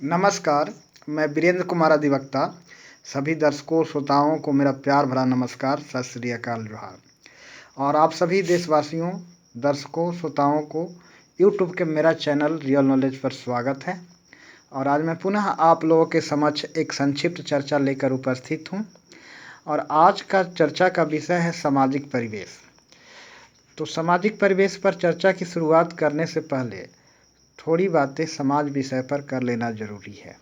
नमस्कार, मैं वीरेंद्र कुमार अधिवक्ता। सभी दर्शकों श्रोताओं को मेरा प्यार भरा नमस्कार, सत श्री अकाल, जोहार। और आप सभी देशवासियों, दर्शकों, श्रोताओं को यूट्यूब के मेरा चैनल रियल नॉलेज पर स्वागत है। और आज मैं पुनः आप लोगों के समक्ष एक संक्षिप्त चर्चा लेकर उपस्थित हूँ। और आज का चर्चा का विषय है सामाजिक परिवेश। तो सामाजिक परिवेश पर चर्चा की शुरुआत करने से पहले थोड़ी बातें समाज विषय पर कर लेना जरूरी है।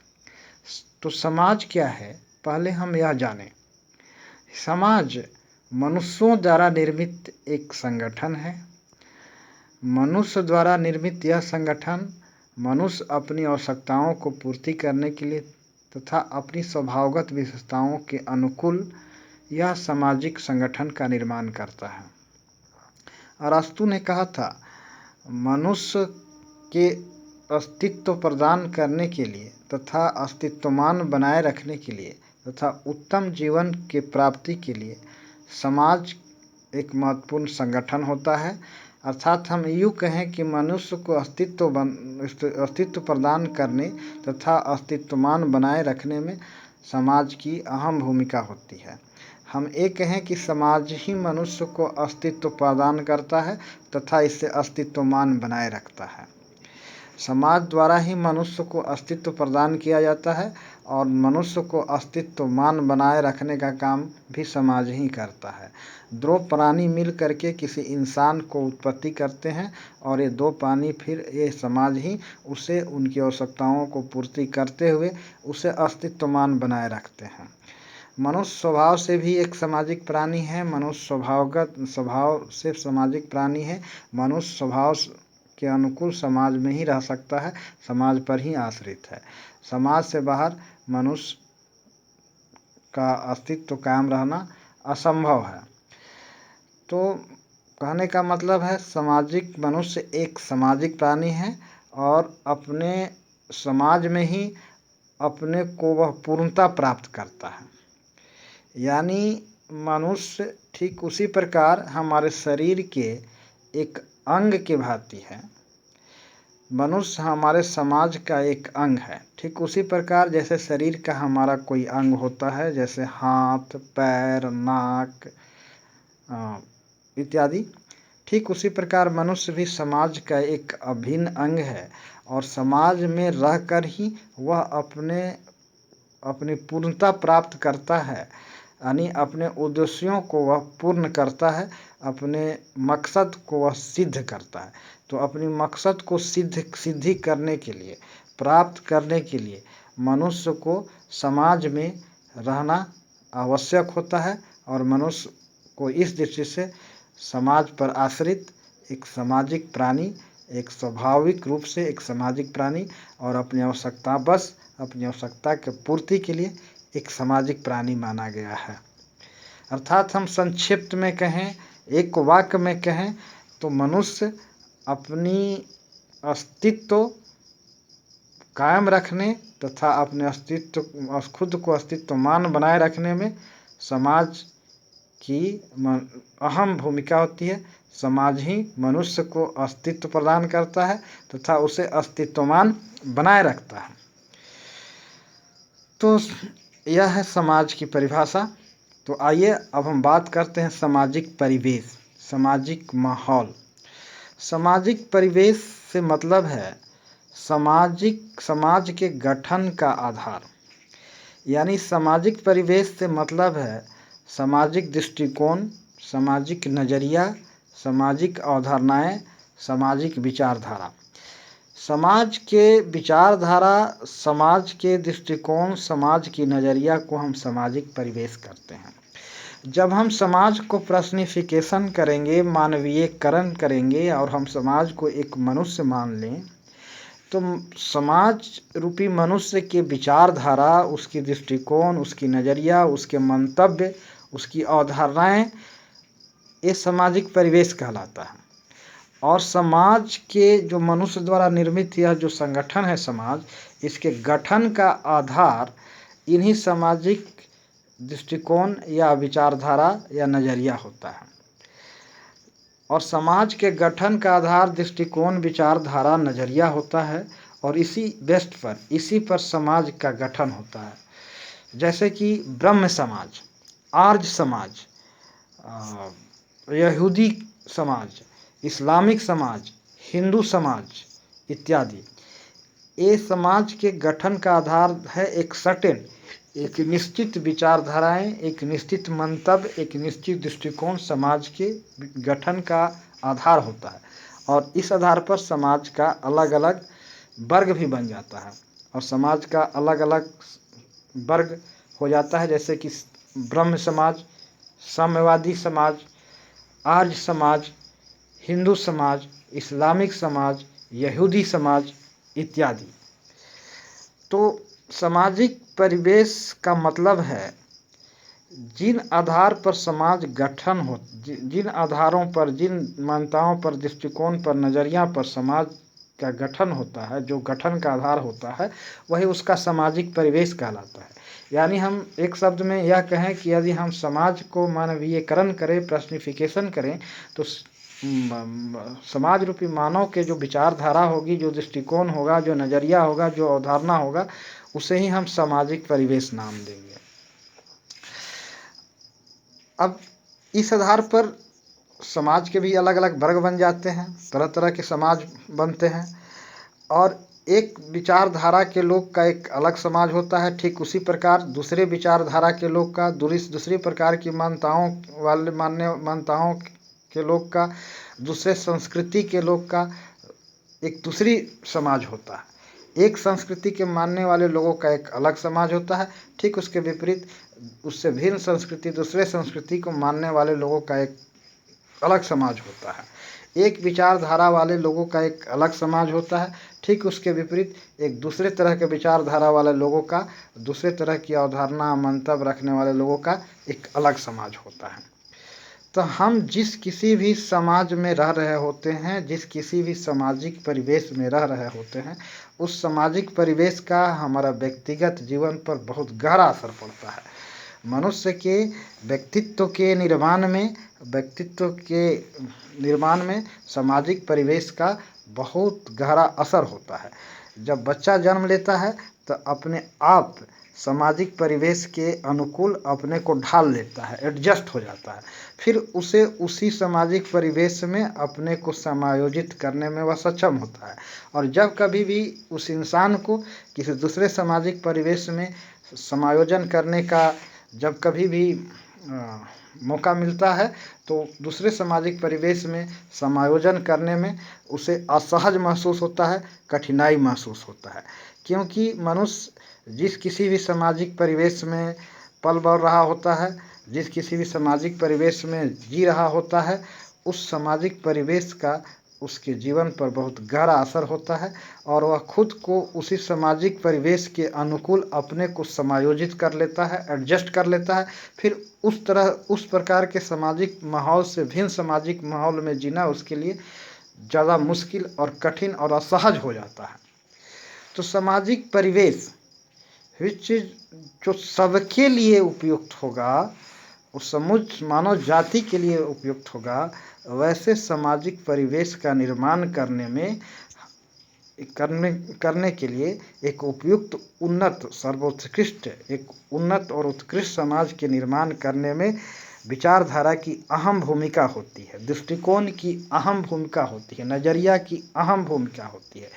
तो समाज क्या है, पहले हम यह जानें। समाज मनुष्यों द्वारा निर्मित एक संगठन है। मनुष्य द्वारा निर्मित यह संगठन मनुष्य अपनी आवश्यकताओं को पूर्ति करने के लिए तथा अपनी स्वभावगत विशेषताओं के अनुकूल यह सामाजिक संगठन का निर्माण करता है। अरस्तु ने कहा था, मनुष्य के अस्तित्व प्रदान करने के लिए तथा अस्तित्वमान बनाए रखने के लिए तथा उत्तम जीवन के प्राप्ति के लिए समाज एक महत्वपूर्ण संगठन होता है। अर्थात हम यूँ कहें कि मनुष्य को अस्तित्व प्रदान करने तथा अस्तित्वमान बनाए रखने में समाज की अहम भूमिका होती है। हम ये कहें कि समाज ही मनुष्य को अस्तित्व प्रदान करता है तथा इसे अस्तित्वमान बनाए रखता है। समाज द्वारा ही मनुष्य को अस्तित्व प्रदान किया जाता है और मनुष्य को अस्तित्वमान बनाए रखने का काम भी समाज ही करता है। दो प्राणी मिल करके किसी इंसान को उत्पत्ति करते हैं और ये दो प्राणी फिर ये समाज ही उसे उनकी आवश्यकताओं को पूर्ति करते हुए उसे अस्तित्वमान बनाए रखते हैं। मनुष्य स्वभाव से भी एक सामाजिक प्राणी है। मनुष्य स्वभाव से सामाजिक प्राणी है। मनुष्य स्वभाव के अनुकूल समाज में ही रह सकता है, समाज पर ही आश्रित है। समाज से बाहर मनुष्य का अस्तित्व कायम रहना असंभव है। तो कहने का मतलब है, मनुष्य एक सामाजिक प्राणी है और अपने समाज में ही अपने को वह पूर्णता प्राप्त करता है। यानी मनुष्य ठीक उसी प्रकार हमारे शरीर के एक अंग के भांति है। मनुष्य हमारे समाज का एक अंग है। ठीक उसी प्रकार जैसे शरीर का हमारा कोई अंग होता है, जैसे हाथ, पैर, नाक इत्यादि, ठीक उसी प्रकार मनुष्य भी समाज का एक अभिन्न अंग है और समाज में रहकर ही वह अपनी पूर्णता प्राप्त करता है। यानी अपने उद्देश्यों को वह पूर्ण करता है, अपने मकसद को वह सिद्ध करता है। तो अपनी मकसद को सिद्धि करने के लिए, प्राप्त करने के लिए मनुष्य को समाज में रहना आवश्यक होता है और मनुष्य को इस दृष्टि से समाज पर आश्रित एक सामाजिक प्राणी, एक स्वाभाविक रूप से एक सामाजिक प्राणी और अपनी आवश्यकता के पूर्ति के लिए एक सामाजिक प्राणी माना गया है। अर्थात हम संक्षिप्त में कहें, एक वाक्य में कहें तो मनुष्य अपनी अस्तित्व कायम रखने तथा अपने खुद को अस्तित्वमान बनाए रखने में समाज की अहम भूमिका होती है। समाज ही मनुष्य को अस्तित्व प्रदान करता है तथा उसे अस्तित्वमान बनाए रखता है। तो यह है समाज की परिभाषा। तो आइए अब हम बात करते हैं सामाजिक परिवेश, सामाजिक माहौल। सामाजिक परिवेश से मतलब है समाज के गठन का आधार। यानी सामाजिक परिवेश से मतलब है सामाजिक दृष्टिकोण, सामाजिक नज़रिया, सामाजिक अवधारणाएं, सामाजिक विचारधारा। समाज के विचारधारा, समाज के दृष्टिकोण, समाज की नज़रिया को हम सामाजिक परिवेश करते हैं। जब हम समाज को पर्सनिफिकेशन करेंगे, मानवीयकरण करेंगे और हम समाज को एक मनुष्य मान लें, तो समाज रूपी मनुष्य के विचारधारा, उसकी दृष्टिकोण, उसकी नज़रिया, उसके मंतव्य, उसकी अवधारणाएं, ये सामाजिक परिवेश कहलाता है। और समाज के जो मनुष्य द्वारा निर्मित यह जो संगठन है समाज, इसके गठन का आधार इन्हीं सामाजिक दृष्टिकोण या विचारधारा या नज़रिया होता है। और समाज के गठन का आधार दृष्टिकोण, विचारधारा, नज़रिया होता है और इसी बेस्ट पर, इसी पर समाज का गठन होता है। जैसे कि ब्रह्म समाज, आर्य समाज, यहूदी समाज, इस्लामिक समाज, हिंदू समाज इत्यादि। ये समाज के गठन का आधार है एक सर्टेन, एक निश्चित विचारधाराएं, एक निश्चित मंतव्य, एक निश्चित दृष्टिकोण समाज के गठन का आधार होता है। और इस आधार पर समाज का अलग अलग वर्ग भी बन जाता है और समाज का अलग अलग वर्ग हो जाता है। जैसे कि ब्रह्म समाज, साम्यवादी समाज, आर्य समाज, हिंदू समाज, इस्लामिक समाज, यहूदी समाज इत्यादि। तो सामाजिक परिवेश का मतलब है जिन आधार पर समाज गठन हो, जिन आधारों पर, जिन मान्यताओं पर, दृष्टिकोण पर, नज़रिया पर समाज का गठन होता है, जो गठन का आधार होता है, वही उसका सामाजिक परिवेश कहलाता है। यानी हम एक शब्द में यह कहें कि यदि हम समाज को मानवीयकरण करें, पर्सनिफिकेशन करें, तो समाज रूपी मानव के जो विचारधारा होगी, जो दृष्टिकोण होगा, जो नज़रिया होगा, जो अवधारणा होगा, उसे ही हम सामाजिक परिवेश नाम देंगे। अब इस आधार पर समाज के भी अलग अलग वर्ग बन जाते हैं, तरह तरह के समाज बनते हैं और एक विचारधारा के लोग का एक अलग समाज होता है। ठीक उसी प्रकार दूसरे विचारधारा के लोग का, दूसरी प्रकार की मान्यताओं के लोग का, दूसरे संस्कृति के लोग का एक दूसरी समाज होता है। एक संस्कृति के मानने वाले लोगों का एक अलग समाज होता है। ठीक उसके विपरीत उससे भिन्न संस्कृति, दूसरे संस्कृति को मानने वाले लोगों का एक अलग समाज होता है। एक विचारधारा वाले लोगों का एक अलग समाज होता है। ठीक उसके विपरीत एक दूसरे तरह के विचारधारा वाले लोगों का, दूसरे तरह की अवधारणा, मंतव्य रखने वाले लोगों का एक अलग समाज होता है। तो हम जिस किसी भी समाज में रह रहे होते हैं, जिस किसी भी सामाजिक परिवेश में रह रहे होते हैं, उस सामाजिक परिवेश का हमारा व्यक्तिगत जीवन पर बहुत गहरा असर पड़ता है। मनुष्य के व्यक्तित्व के निर्माण में सामाजिक परिवेश का बहुत गहरा असर होता है। जब बच्चा जन्म लेता है तो अपने आप सामाजिक परिवेश के अनुकूल अपने को ढाल लेता है, एडजस्ट हो जाता है। फिर उसे उसी सामाजिक परिवेश में अपने को समायोजित करने में वह सक्षम होता है। और जब कभी भी उस इंसान को किसी दूसरे सामाजिक परिवेश में समायोजन करने का जब कभी भी मौका मिलता है, तो दूसरे सामाजिक परिवेश में समायोजन करने में उसे असहज महसूस होता है, कठिनाई महसूस होता है। क्योंकि मनुष्य जिस किसी भी सामाजिक परिवेश में पल बढ़ रहा होता है, जिस किसी भी सामाजिक परिवेश में जी रहा होता है, उस सामाजिक परिवेश का उसके जीवन पर बहुत गहरा असर होता है और वह खुद को उसी सामाजिक परिवेश के अनुकूल अपने को समायोजित कर लेता है, एडजस्ट कर लेता है। फिर उस प्रकार के सामाजिक माहौल से भिन्न सामाजिक माहौल में जीना उसके लिए ज़्यादा मुश्किल और कठिन और असहज हो जाता है। तो सामाजिक परिवेश जो सबके लिए उपयुक्त होगा, उस समूच मानव जाति के लिए उपयुक्त होगा, वैसे सामाजिक परिवेश का निर्माण करने के लिए एक उपयुक्त, उन्नत, सर्वोत्कृष्ट, एक उन्नत और उत्कृष्ट समाज के निर्माण करने में विचारधारा की अहम भूमिका होती है, दृष्टिकोण की अहम भूमिका होती है, नज़रिया की अहम भूमिका होती है।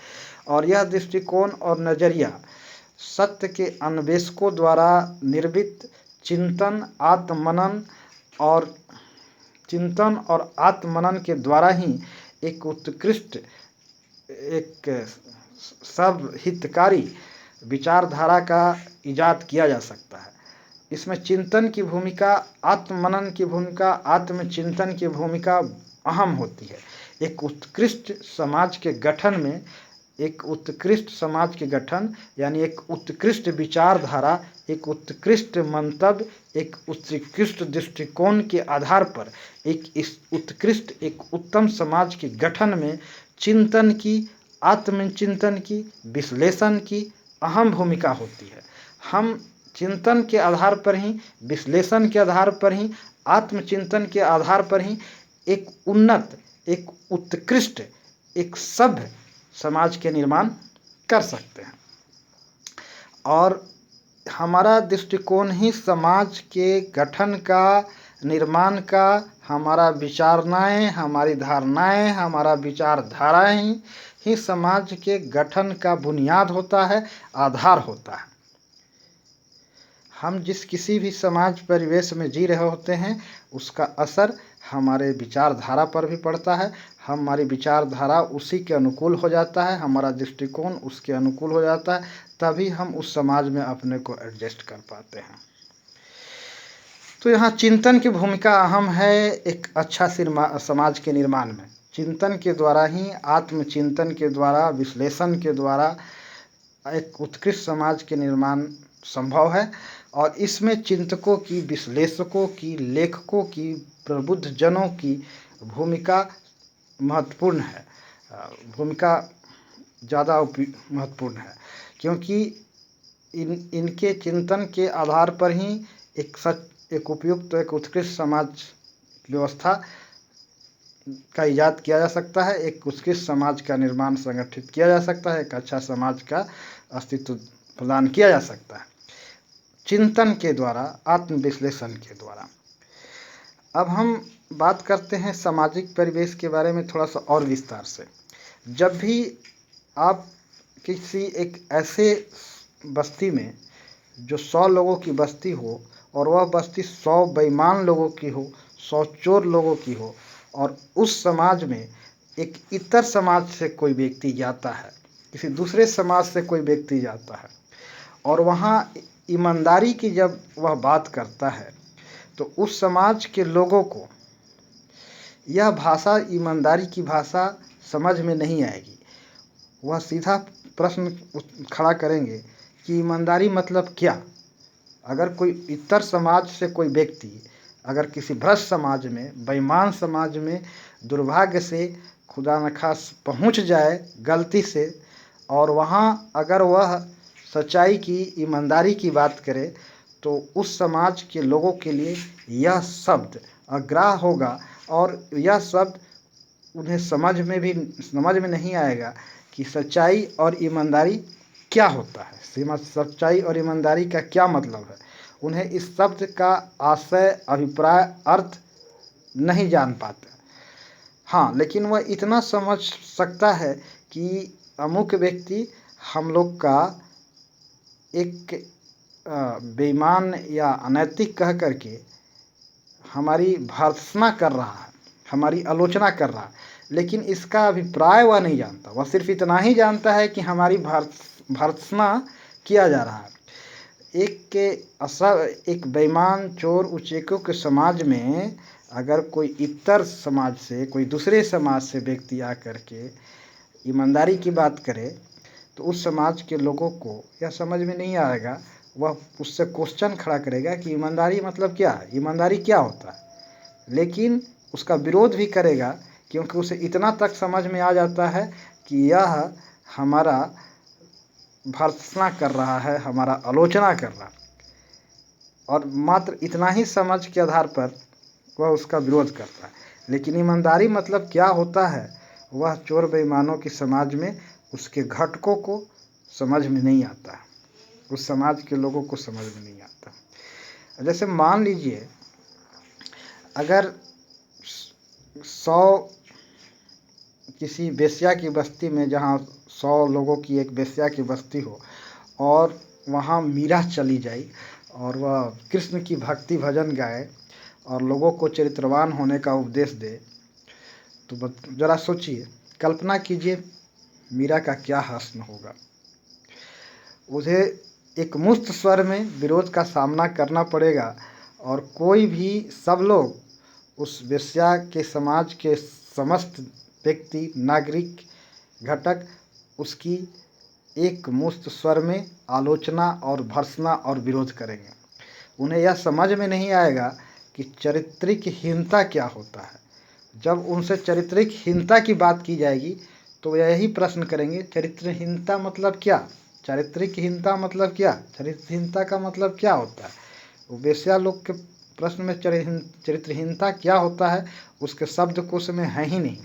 और यह दृष्टिकोण और नज़रिया सत्य के अन्वेषकों द्वारा निर्मित चिंतन और आत्मनन के द्वारा ही एक उत्कृष्ट, एक सर्वहितकारी विचारधारा का इजाद किया जा सकता है। इसमें चिंतन की भूमिका, आत्मनन की भूमिका, आत्मचिंतन की भूमिका अहम होती है। एक उत्कृष्ट समाज के गठन में, एक उत्कृष्ट समाज के गठन यानी एक उत्कृष्ट विचारधारा, एक उत्कृष्ट मंतव्य, एक उत्कृष्ट दृष्टिकोण के आधार पर एक उत्कृष्ट, एक उत्तम समाज के गठन में चिंतन की, आत्मचिंतन की, विश्लेषण की अहम भूमिका होती है। हम चिंतन के आधार पर ही, विश्लेषण के आधार पर ही, आत्मचिंतन के आधार पर ही एक उन्नत, एक उत्कृष्ट, एक सभ्य समाज के निर्माण कर सकते हैं। और हमारा दृष्टिकोण ही समाज के गठन का, निर्माण का, हमारा विचारणाएँ, हमारी धारणाएँ, हमारा विचारधाराएँ ही समाज के गठन का बुनियाद होता है, आधार होता है। हम जिस किसी भी समाज परिवेश में जी रहे होते हैं, उसका असर हमारे विचारधारा पर भी पड़ता है। हमारी विचारधारा उसी के अनुकूल हो जाता है, हमारा दृष्टिकोण उसके अनुकूल हो जाता है, तभी हम उस समाज में अपने को एडजस्ट कर पाते हैं। तो यहाँ चिंतन की भूमिका अहम है एक अच्छा समाज के निर्माण में। चिंतन के द्वारा ही, आत्मचिंतन के द्वारा, विश्लेषण के द्वारा एक उत्कृष्ट समाज के निर्माण संभव है। और इसमें चिंतकों की, विश्लेषकों की, लेखकों की, प्रबुद्ध जनों की भूमिका महत्वपूर्ण है। भूमिका ज़्यादा महत्वपूर्ण है, क्योंकि इनके चिंतन के आधार पर ही एक उपयुक्त, एक उत्कृष्ट समाज व्यवस्था का इजाद किया जा सकता है, एक उत्कृष्ट समाज का निर्माण संगठित किया जा सकता है, एक अच्छा समाज का अस्तित्व प्रदान किया जा सकता है चिंतन के द्वारा, आत्मविश्लेषण के द्वारा। अब हम बात करते हैं सामाजिक परिवेश के बारे में थोड़ा सा और विस्तार से। जब भी आप किसी एक ऐसे बस्ती में जो 100 लोगों की बस्ती हो, और वह बस्ती 100 बेईमान लोगों की हो, 100 चोर लोगों की हो, और उस समाज में एक इतर समाज से कोई व्यक्ति जाता है, किसी दूसरे समाज से कोई व्यक्ति जाता है, और वहाँ ईमानदारी की जब वह बात करता है, तो उस समाज के लोगों को यह भाषा, ईमानदारी की भाषा समझ में नहीं आएगी। वह सीधा प्रश्न खड़ा करेंगे कि ईमानदारी मतलब क्या। अगर कोई इतर समाज से कोई व्यक्ति अगर किसी भ्रष्ट समाज में, बेईमान समाज में दुर्भाग्य से, खुदा न खास पहुँच जाए गलती से, और वहाँ अगर वह सच्चाई की, ईमानदारी की बात करे, तो उस समाज के लोगों के लिए यह शब्द अग्राह्य होगा, और यह शब्द उन्हें समझ में नहीं आएगा कि सच्चाई और ईमानदारी क्या होता है, सच्चाई और ईमानदारी का क्या मतलब है। उन्हें इस शब्द का आशय, अभिप्राय, अर्थ नहीं जान पाते। हाँ, लेकिन वह इतना समझ सकता है कि अमुक व्यक्ति हम लोग का एक बेईमान या अनैतिक कह करके हमारी भर्त्सना कर रहा है, हमारी आलोचना कर रहा है, लेकिन इसका अभिप्राय वह नहीं जानता। वह सिर्फ इतना ही जानता है कि हमारी भर्त्सना किया जा रहा है। एक बेईमान, चोर, उचेकों के समाज में अगर कोई इतर समाज से, कोई दूसरे समाज से व्यक्ति आकर के ईमानदारी की बात करे, तो उस समाज के लोगों को यह समझ में नहीं आएगा। वह उससे क्वेश्चन खड़ा करेगा कि ईमानदारी मतलब क्या है, ईमानदारी क्या होता है, लेकिन उसका विरोध भी करेगा, क्योंकि उसे इतना तक समझ में आ जाता है कि यह हमारा भर्त्सना कर रहा है, हमारा आलोचना कर रहा है, और मात्र इतना ही समझ के आधार पर वह उसका विरोध करता है। लेकिन ईमानदारी मतलब क्या होता है, वह चोर बेईमानों के समाज में उसके घटकों को समझ में नहीं आता है, उस समाज के लोगों को समझ में नहीं आता। जैसे मान लीजिए अगर 100 किसी वेश्या की बस्ती में, जहाँ 100 लोगों की एक वेश्या की बस्ती हो, और वहाँ मीरा चली जाए और वह कृष्ण की भक्ति भजन गाए और लोगों को चरित्रवान होने का उपदेश दे, तो ज़रा सोचिए, कल्पना कीजिए मीरा का क्या हश्र होगा। उसे एक मुक्त स्वर में विरोध का सामना करना पड़ेगा, और कोई भी, सब लोग उस वेश्या के समाज के समस्त व्यक्ति, नागरिक, घटक उसकी एक मुक्त स्वर में आलोचना और भर्त्सना और विरोध करेंगे। उन्हें यह समझ में नहीं आएगा कि चारित्रिक हीनता क्या होता है। जब उनसे चारित्रिक हीनता की बात की जाएगी, तो यही प्रश्न करेंगे, चरित्रहीनता मतलब क्या, चारित्रिक हीनता मतलब क्या, चरित्रहीनता का मतलब क्या होता है। वो वेश्या लोग के प्रश्न में चरित्रहीनता क्या होता है उसके शब्दकोश में है ही नहीं।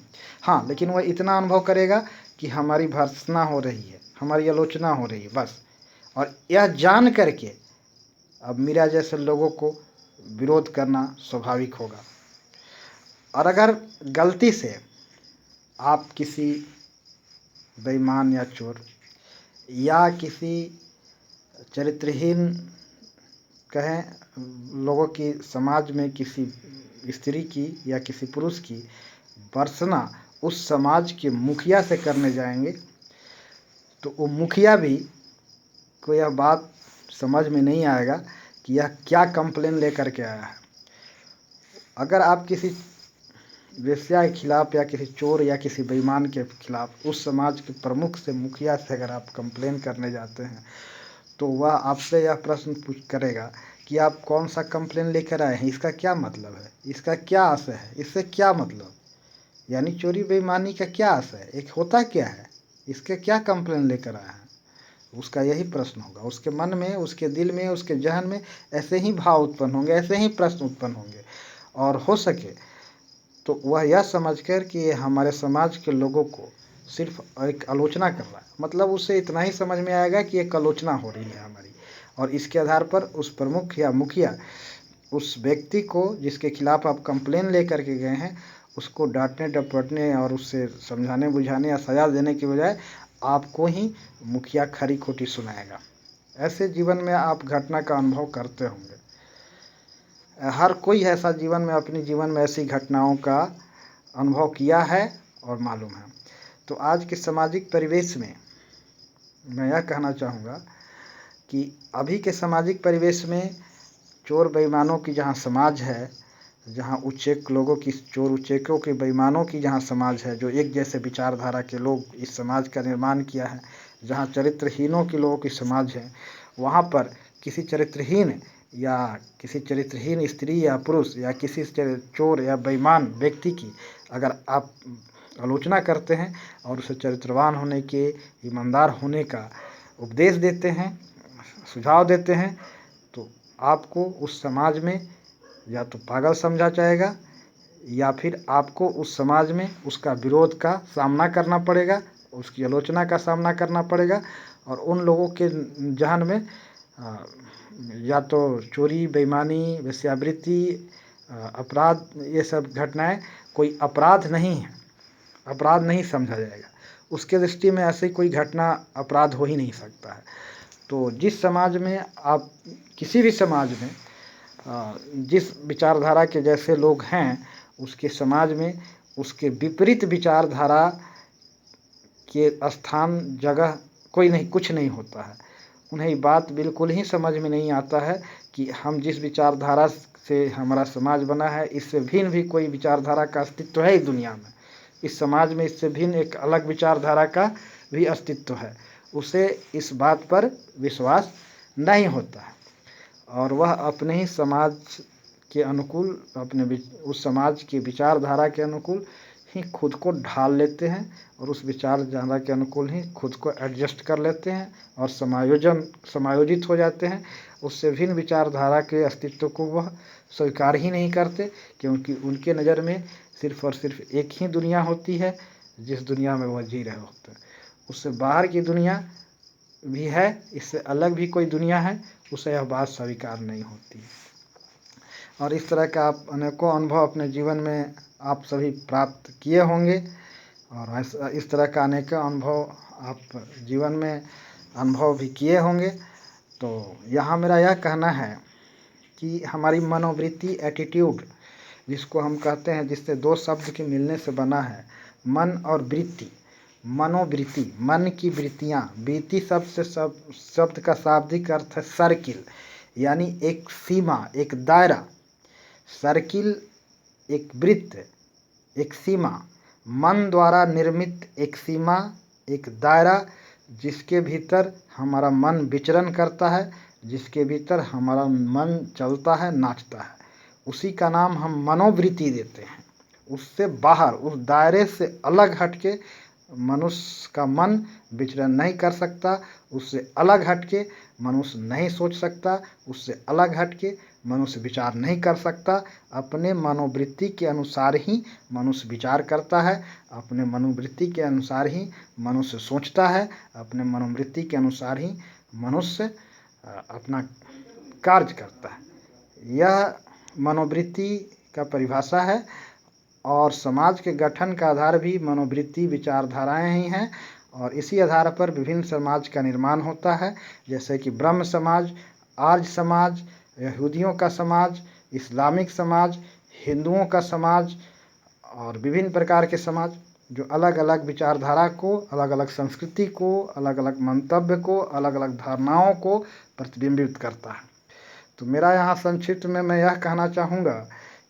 हाँ, लेकिन वह इतना अनुभव करेगा कि हमारी भर्त्सना हो रही है, हमारी आलोचना हो रही है बस। और यह जान करके अब मेरा जैसे लोगों को विरोध करना स्वाभाविक होगा। और अगर गलती से आप किसी बेईमान या चोर या किसी चरित्रहीन कहें लोगों की समाज में किसी स्त्री की या किसी पुरुष की भर्त्सना उस समाज के मुखिया से करने जाएंगे, तो वो मुखिया भी को यह बात समझ में नहीं आएगा कि यह क्या कंप्लेन लेकर के आया है। अगर आप किसी वेश्या के खिलाफ या किसी चोर या किसी बेईमान के खिलाफ उस समाज के प्रमुख से, मुखिया से अगर आप कंप्लेन करने जाते हैं, तो वह आपसे यह प्रश्न पूछ करेगा कि आप कौन सा कंप्लेन लेकर आए हैं, इसका क्या मतलब है, इसका क्या आशय है, इससे क्या मतलब, यानी चोरी बेईमानी का क्या आशय है, एक होता क्या है, इसके क्या कंप्लेन लेकर आए हैं। उसका यही प्रश्न होगा। उसके मन में, उसके दिल में, उसके जहन में ऐसे ही भाव उत्पन्न होंगे, ऐसे ही प्रश्न उत्पन्न होंगे। और हो सके तो वह यह समझकर कि ये हमारे समाज के लोगों को सिर्फ एक आलोचना कर रहा है, मतलब उसे इतना ही समझ में आएगा कि एक आलोचना हो रही है हमारी। और इसके आधार पर उस प्रमुख या मुखिया उस व्यक्ति को जिसके खिलाफ आप कंप्लेन लेकर के गए हैं, उसको डांटने डपटने और उससे समझाने बुझाने या सजा देने की बजाय आपको ही मुखिया खरी खोटी सुनाएगा। ऐसे जीवन में आप घटना का अनुभव करते होंगे। हर कोई ऐसा जीवन में, अपने जीवन में ऐसी घटनाओं का अनुभव किया है और मालूम है। तो आज के सामाजिक परिवेश में मैं यह कहना चाहूँगा कि अभी के सामाजिक परिवेश में चोर बेईमानों की जहाँ समाज है, जहाँ उच्चेक लोगों की, चोर उच्चेकों के बेईमानों की जहाँ समाज है, जो एक जैसे विचारधारा के लोग इस समाज का निर्माण किया है, जहाँ चरित्रहीनों के लोगों की समाज है, वहाँ पर किसी चरित्रहीन या किसी चरित्रहीन स्त्री या पुरुष या किसी चोर या बेईमान व्यक्ति की अगर आप आलोचना करते हैं और उसे चरित्रवान होने के, ईमानदार होने का उपदेश देते हैं, सुझाव देते हैं, तो आपको उस समाज में या तो पागल समझा जाएगा या फिर आपको उस समाज में उसका विरोध का सामना करना पड़ेगा, उसकी आलोचना का सामना करना पड़ेगा। और उन लोगों के जहन में या तो चोरी, बेईमानी, वेश्यावृत्ति, अपराध, ये सब घटनाएं कोई अपराध नहीं है, अपराध नहीं समझा जाएगा। उसके दृष्टि में ऐसी कोई घटना अपराध हो ही नहीं सकता है। तो जिस समाज में आप, किसी भी समाज में जिस विचारधारा के जैसे लोग हैं, उसके समाज में उसके विपरीत विचारधारा के स्थान, जगह कोई नहीं, कुछ नहीं होता है। उन्हें बात बिल्कुल ही समझ में नहीं आता है कि हम जिस विचारधारा से हमारा समाज बना है, इससे भिन्न भी कोई विचारधारा का अस्तित्व है इस दुनिया में। इस समाज में इससे भिन्न एक अलग विचारधारा का भी अस्तित्व है, उसे इस बात पर विश्वास नहीं होता है। और वह अपने ही समाज के अनुकूल, अपने उस समाज की विचारधारा के अनुकूल ही खुद को ढाल लेते हैं और उस विचारधारा के अनुकूल ही खुद को एडजस्ट कर लेते हैं और समायोजित हो जाते हैं। उससे भिन्न विचारधारा के अस्तित्व को वह स्वीकार ही नहीं करते, क्योंकि उनके नज़र में सिर्फ और सिर्फ एक ही दुनिया होती है जिस दुनिया में वह जी रहे होते हैं। उससे बाहर की दुनिया भी है, इससे अलग भी कोई दुनिया है, उसे यह बात स्वीकार नहीं होती। और इस तरह का आप अनेकों अनुभव अपने जीवन में आप सभी प्राप्त किए होंगे और इस तरह का अनेकों अनुभव आप जीवन में अनुभव भी किए होंगे। तो यहाँ मेरा यह कहना है कि हमारी मनोवृत्ति, एटीट्यूड, जिसको हम कहते हैं, जिससे दो शब्द के मिलने से बना है, मन और वृत्ति। मनोवृत्ति, मन की वृत्तियाँ, वृत्ति शब्द का शाब्दिक अर्थ है सर्किल, यानी एक सीमा, एक दायरा। सर्किल एक वृत्त, एक सीमा, मन द्वारा निर्मित एक सीमा, एक दायरा, जिसके भीतर हमारा मन विचरण करता है, जिसके भीतर हमारा मन चलता है, नाचता है, उसी का नाम हम मनोवृत्ति देते हैं। उससे बाहर, उस दायरे से अलग हटके मनुष्य का मन विचरण नहीं कर सकता, उससे अलग हटके मनुष्य नहीं सोच सकता, उससे अलग हटके मनुष्य विचार नहीं कर सकता। अपने मनोवृत्ति के अनुसार ही मनुष्य विचार करता है, अपने मनोवृत्ति के अनुसार ही मनुष्य सोचता है, अपने मनोवृत्ति के अनुसार ही मनुष्य अपना कार्य करता है। यह मनोवृत्ति का परिभाषा है और समाज के गठन का आधार भी मनोवृत्ति विचारधाराएं ही हैं और इसी आधार पर विभिन्न समाज का निर्माण होता है, जैसे कि ब्रह्म समाज, आर्य समाज, यहूदियों का समाज, इस्लामिक समाज, हिंदुओं का समाज और विभिन्न प्रकार के समाज जो अलग अलग विचारधारा को, अलग अलग संस्कृति को, अलग अलग मंतव्य को, अलग अलग धारणाओं को प्रतिबिंबित करता है। तो मेरा यहाँ संक्षिप्त में मैं यह कहना चाहूँगा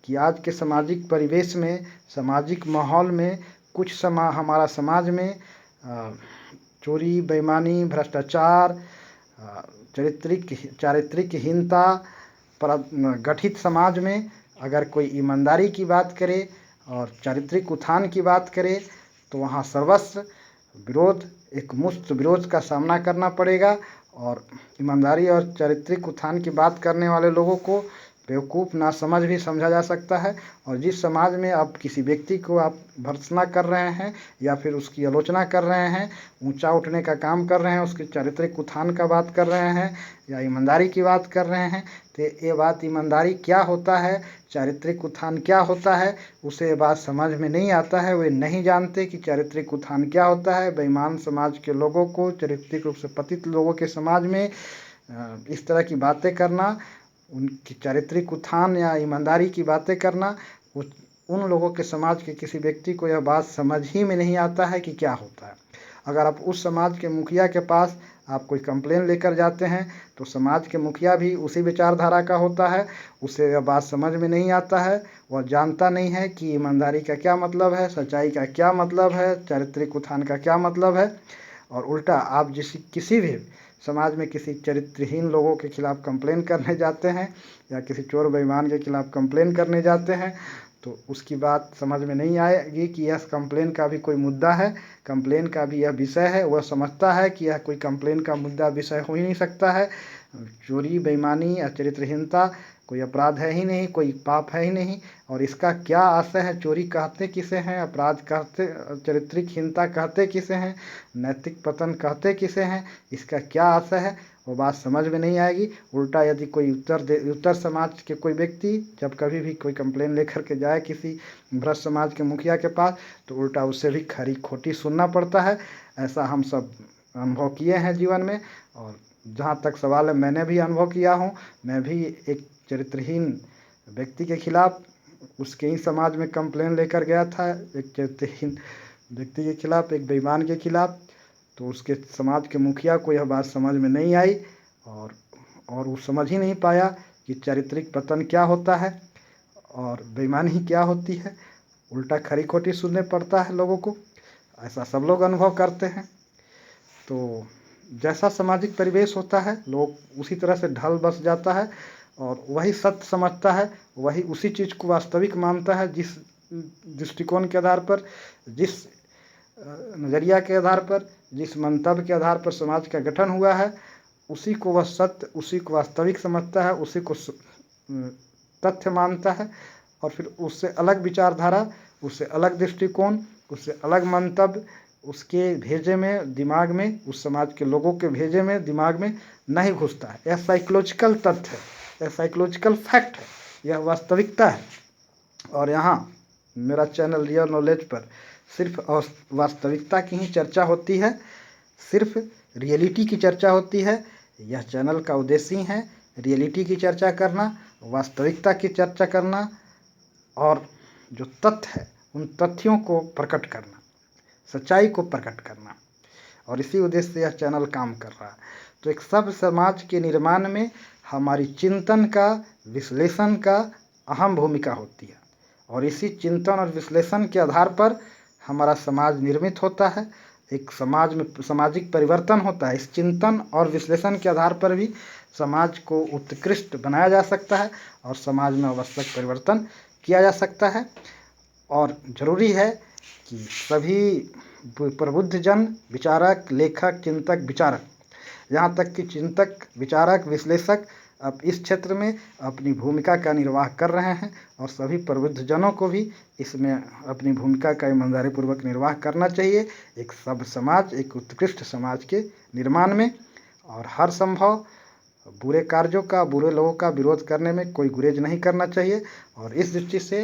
कि आज के सामाजिक परिवेश में, सामाजिक माहौल में कुछ हमारा समाज में चोरी, बेईमानी, भ्रष्टाचार, चारित्रिकहीनता पर गठित समाज में अगर कोई ईमानदारी की बात करे और चारित्रिक उत्थान की बात करे तो वहाँ सर्वस्व विरोध, एक मुश्त विरोध का सामना करना पड़ेगा और ईमानदारी और चारित्रिक उत्थान की बात करने वाले लोगों को बेवकूफ़ नासमझ भी समझा जा सकता है। और जिस समाज में आप किसी व्यक्ति को आप भर्त्सना कर रहे हैं या फिर उसकी आलोचना कर रहे हैं, ऊंचा उठने का काम कर रहे हैं, उसके चारित्रिक उत्थान का बात कर रहे हैं या ईमानदारी की बात कर रहे हैं, तो ये बात ईमानदारी क्या होता है, चारित्रिक उत्थान क्या होता है, उसे ये बात समझ में नहीं आता है। वे नहीं जानते कि चारित्रिक उत्थान क्या होता है। बेईमान समाज के लोगों को, चारित्रिक रूप से पतित लोगों के समाज में इस तरह की बातें करना, उनकी चारित्रिक उत्थान या ईमानदारी की बातें करना, उन लोगों के समाज के किसी व्यक्ति को यह बात समझ ही में नहीं आता है कि क्या होता है। अगर आप उस समाज के मुखिया के पास आप कोई कंप्लेन लेकर जाते हैं तो समाज के मुखिया भी उसी विचारधारा का होता है, उसे यह बात समझ में नहीं आता है, वह जानता नहीं है कि ईमानदारी का क्या मतलब है, सच्चाई का क्या मतलब है, चारित्रिक उत्थान का क्या मतलब है। और उल्टा आप किसी भी समाज में किसी चरित्रहीन लोगों के खिलाफ कंप्लेन करने जाते हैं या किसी चोर बेईमान के खिलाफ कंप्लेन करने जाते हैं तो उसकी बात समझ में नहीं आएगी कि यह कंप्लेन का भी कोई मुद्दा है, कंप्लेन का भी यह विषय है। वह समझता है कि यह कोई कंप्लेन का मुद्दा विषय हो ही नहीं सकता है। चोरी, बेईमानी या चरित्रहीनता कोई अपराध है ही नहीं, कोई पाप है ही नहीं। और इसका क्या आशय है, चोरी कहते किसे हैं, अपराध कहते, चारित्रिकहीनता कहते किसे हैं, नैतिक पतन कहते किसे हैं, इसका क्या आशय है, वो बात समझ में नहीं आएगी। उल्टा यदि कोई उत्तर समाज के कोई व्यक्ति जब कभी भी कोई कंप्लेन लेकर के जाए किसी भ्रष्ट समाज के मुखिया के पास तो उल्टा उससे भी खरी खोटी सुनना पड़ता है। ऐसा हम सब अनुभव किए हैं जीवन में। और जहाँ तक सवाल है, मैंने भी अनुभव किया हूँ। मैं भी एक चरित्रहीन व्यक्ति के खिलाफ उसके ही समाज में कंप्लेन लेकर गया था, एक चरित्रहीन व्यक्ति के खिलाफ, एक बेईमान के खिलाफ। तो उसके समाज के मुखिया को यह बात समझ में नहीं आई और वो समझ ही नहीं पाया कि चारित्रिक पतन क्या होता है और बेईमानी क्या होती है। उल्टा खरी खोटी सुनने पड़ता है लोगों को। ऐसा सब लोग अनुभव करते हैं। तो जैसा सामाजिक परिवेश होता है, लोग उसी तरह से ढल बस जाता है और वही सत्य समझता है, वही उसी चीज़ को वास्तविक मानता है। जिस दृष्टिकोण के आधार पर, जिस नज़रिया के आधार पर, जिस मंतव्य के आधार पर समाज का गठन हुआ है, उसी को वह सत्य, उसी को वास्तविक समझता है, उसी को तथ्य मानता है। और फिर उससे अलग विचारधारा, उससे अलग दृष्टिकोण, उससे अलग मंतव्य उसके भेजे में, दिमाग में, उस समाज के लोगों के भेजे में, दिमाग में नहीं घुसता है। यह साइकोलॉजिकल तथ्य है, यह साइकोलॉजिकल फैक्ट है, यह वास्तविकता है। और यहाँ मेरा चैनल रियल नॉलेज पर सिर्फ वास्तविकता की ही चर्चा होती है, सिर्फ रियलिटी की चर्चा होती है। यह चैनल का उद्देश्य ही है रियलिटी की चर्चा करना, वास्तविकता की चर्चा करना और जो तथ्य है उन तथ्यों को प्रकट करना, सच्चाई को प्रकट करना। और इसी उद्देश्य से यह चैनल काम कर रहा है। तो एक सब समाज के निर्माण में हमारी चिंतन का, विश्लेषण का अहम भूमिका होती है और इसी चिंतन और विश्लेषण के आधार पर हमारा समाज निर्मित होता है। एक समाज में सामाजिक परिवर्तन होता है। इस चिंतन और विश्लेषण के आधार पर भी समाज को उत्कृष्ट बनाया जा सकता है और समाज में आवश्यक परिवर्तन किया जा सकता है। और ज़रूरी है कि सभी प्रबुद्ध जन, विचारक, लेखक, चिंतक, विचारक यहाँ तक कि चिंतक, विचारक, विश्लेषक अब इस क्षेत्र में अपनी भूमिका का निर्वाह कर रहे हैं और सभी प्रबुद्धजनों को भी इसमें अपनी भूमिका का ईमानदारी पूर्वक निर्वाह करना चाहिए, एक सभ्य समाज, एक उत्कृष्ट समाज के निर्माण में। और हर संभव बुरे कार्यों का, बुरे लोगों का विरोध करने में कोई गुरेज नहीं करना चाहिए। और इस दृष्टि से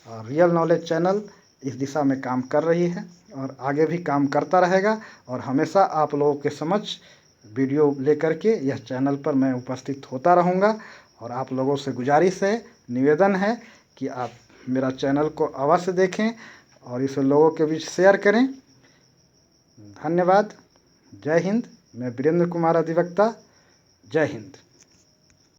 रियल नॉलेज चैनल इस दिशा में काम कर रही है और आगे भी काम करता रहेगा। और हमेशा आप लोगों के समक्ष वीडियो लेकर के यह चैनल पर मैं उपस्थित होता रहूँगा। और आप लोगों से गुजारिश है, निवेदन है कि आप मेरा चैनल को अवश्य देखें और इसे लोगों के बीच शेयर करें। धन्यवाद। जय हिंद। मैं वीरेंद्र कुमार अधिवक्ता। जय हिंद।